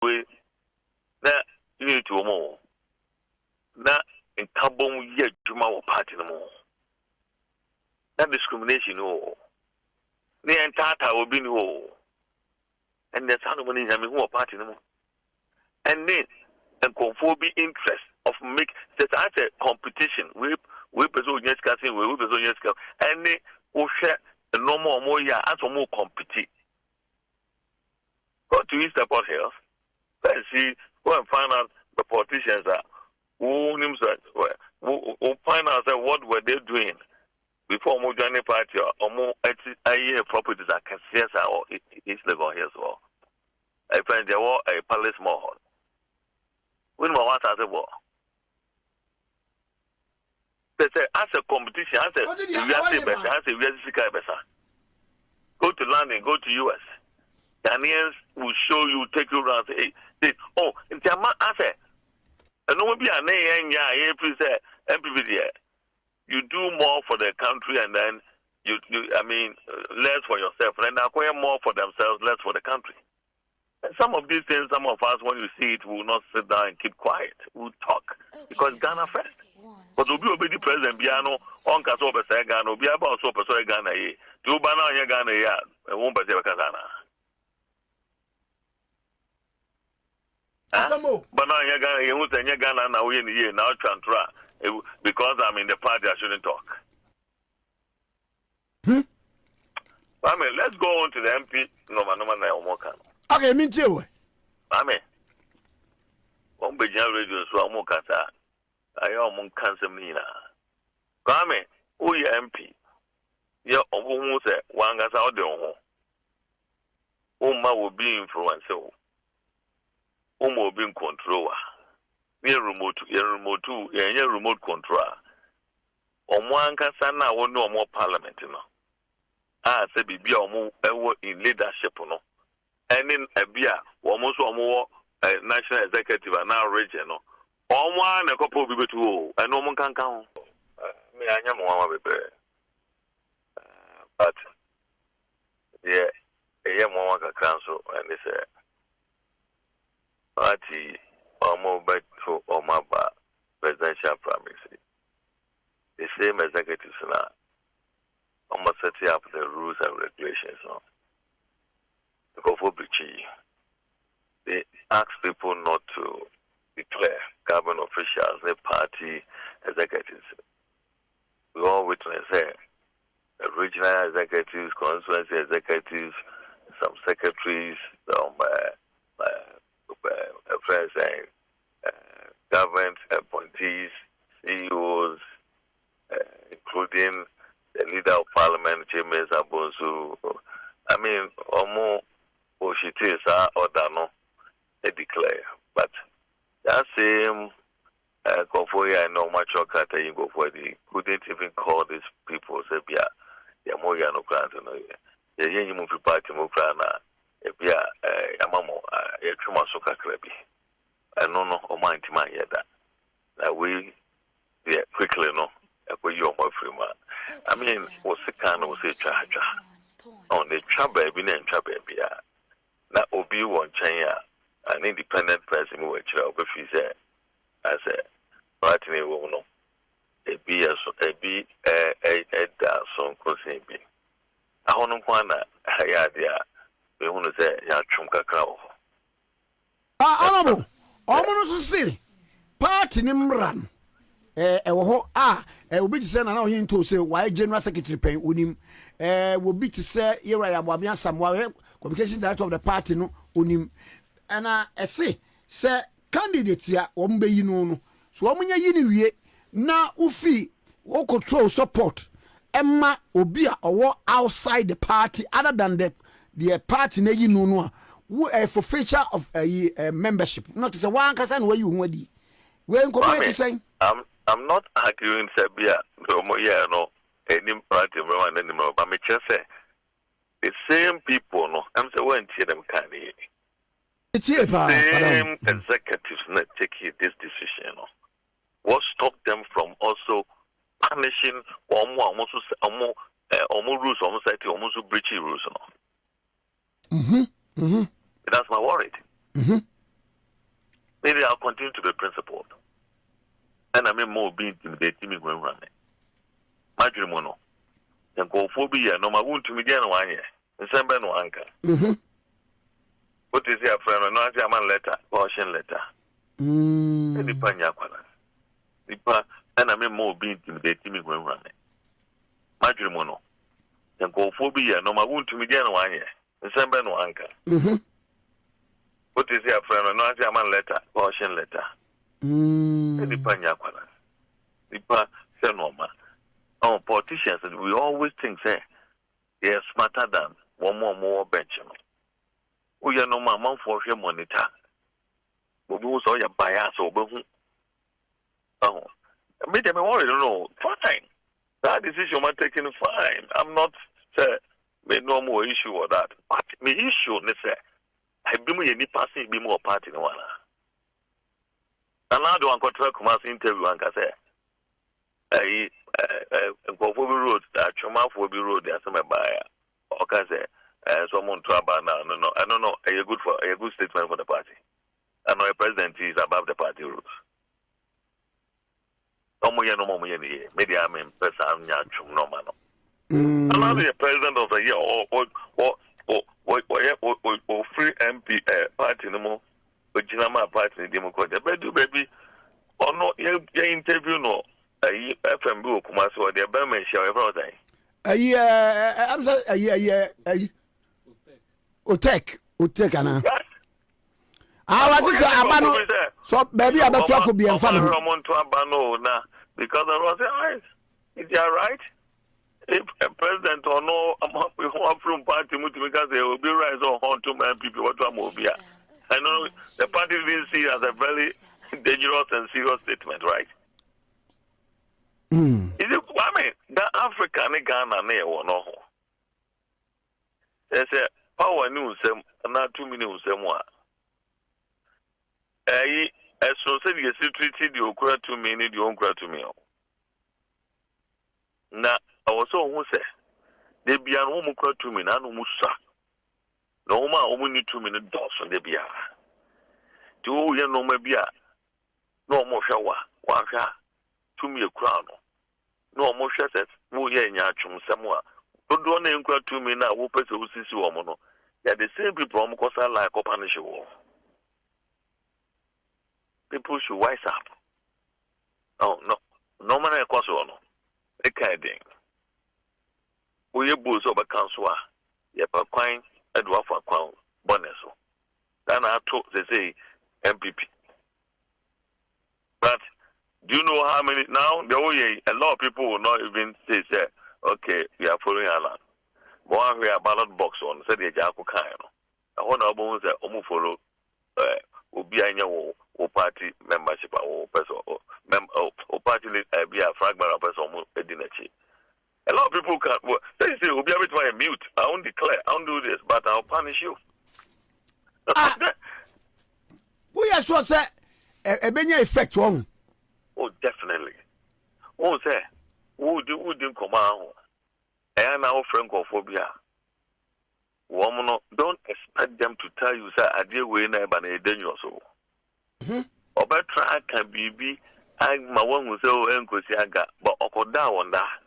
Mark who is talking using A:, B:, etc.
A: we na you to more. Na in Kabon yet Juma party no more. That discrimination, oh. The entire will be no. And there's how many who are party no more. And then and conformity interest of make that as a competition. We person yes casting, we person yes casting. And they will share the normal more year as more compete. Go to East Port Hills. Let's see, go and find out the politicians are who find out what were they doing before more joining party or more properties are Kasiasa or East Legon Hills or I find there were a palace mall. When my wife has a war. They say as a competition, as a go to London, go to US. Ghanaians will show you, take you around. Say, oh, in Jama, I say, and no be a name, you do more for the country, and then you less for yourself, and then acquire more for themselves, less for the country. And some of these things, some of us, when you see it, will not sit down and keep quiet. We'll talk because Ghana first. But to be the president, piano, on Caso Ghana, be about so persuade Ghana. Do banana Ghana, and won't be Kazana. Banana Ghana, you won't say Ghana now in the year, now Chantra. Because I'm in the party, I shouldn't talk. I mean, let's go on to the MP. No, okay, me too. I mean, one big radio, so I'm more cancer. I am cancer me now. Come in, who you MP? You're almost one gas out there. Uma will be influencer. Uma will be in control. Near remote control. On one cancer now, no more parliament, you know. I said, be in leadership, no. And in a beer, almost more national executive and now regional. On one a couple of people too, and no one can count. Me, I am one of it. But yeah, I am one of the council, and they say, party or more back to Omaba presidential primacy. The same executives now. Almost setting up the rules and regulations. No? Because for Bichi, they ask people not to declare government officials, the party executives. We all witness there. Regional executives, constituency executives, some secretaries, some president, government appointees, CEOs, including the leader of parliament, Mensah, Bonsu. I mean, Omo Oshitesa or Dano, they declare. But that same Kofi and no much of Kata you go for the couldn't even call these people, say, yeah, Moyano Grant, the Yen Movie Party Mokrana, Yamamo, Yachuma Soka Krebi. I don't know, or mind to my head that we quickly know. I mean, what's the kind of say charge on the trouble, baby, and trouble, that will be one China, an independent person who will be said as a party will know a be a song conceiving. I want to find that I idea. We want to say, Yachumka Crow.
B: Honorable, almost see party Nimran. Will be to send an him to say why General Secretary Pen Unim will be to say here I am Wabian somewhere communication director of the party no Unim and I say sir candidate here Ombe no so Omunya Yini now Ufi or control support Emma Obia or outside the party other than the party na no for feature of a membership not to say one person where you want when come to say
A: I'm not arguing Serbia, no, any party, anymore, but I just say the same people, no, I'm saying when them can the same executives not taking this decision, no. What stopped them from also punishing almost rules, almost breaching rules, no? That's my worry. maybe I'll continue to be principled. And I mean more being intimidating me when running. Matrimono. Then go for be no my wound to me again 1 year. And send Ben no anchor. What is your friend? No, I man letter, caution letter. Any panyakwana. And I mean more being intimidating me when running. Matrimono. Then go for be no my wound to me again 1 year. And send Ben no anchor. What is your friend? No, I man letter, caution letter. Any panyakwana. Nipa senoma. Our politicians, we always think say they are smarter than one more bench. We are no man for your monitor. But we also your bias over whom. Oh, made them worry, no, fine. That decision was taken fine. I'm not made no more issue with that. But the issue, say, I be me any passing be more party no one. And now the one contract commerce interview and say, Kofi road, Choma Fobi road, there's some buyer. Or can say, someone to about now. No, I don't know. A good statement for the party. I know a president is above the party rules. No more, maybe I'm in person, no man. I'm not the president of the year or free MP party no more. But Jinama party, Democrat. Baby, or no, your interview no. FMB or Kumasi or the Berman show every day.
B: I'm sorry, Utek, Anna. I was Abano. So, baby, I'm about to be in front of Abano because I was right. Is that right? If a president or no, I'm happy from party because they will be rise on to my people. What I'm over here. I know the party didn't see it as a very dangerous and serious statement, right? Is it, I mean, the African Ghana near one no. There's a power news, not 2 minutes, more. As so said, you treated the okra to me, need your own cry to me. Now, I was so who say, they be an woman cry to me, no musa. No man only 2 minutes dogs on the beer. Do you know maybe no more shower, one to me a crown. No more says, who ye nyachum somewhere. Don't do any inquire to me now, who pets who sees you woman. They are the same people because I like a punish war. People should wise up. Oh, no man a cause or no. A kind thing. We booze over council. Yep, a coin, a dwarf for crown, bonus. Then I told they say MPP. But do you know how many now? A lot of people will not even say, okay, we are following Alan. But we are ballot box on, said the Jaco Kaino. I want to almost say, follow, will be a party membership or person or party be a fragment of person a dinner. A lot of people can, they say, we'll be able to mute. I won't declare, I won't do this, but I'll punish you. We are sure, sir, a many effect one.
A: Oh, definitely. Oh, say, who didn't come out? And now, Francophobia. Woman, don't expect them to tell you, sir, I deal with a dangerous. Or better, I can be, I my one will say, NKwasiasem, but Okoda on that.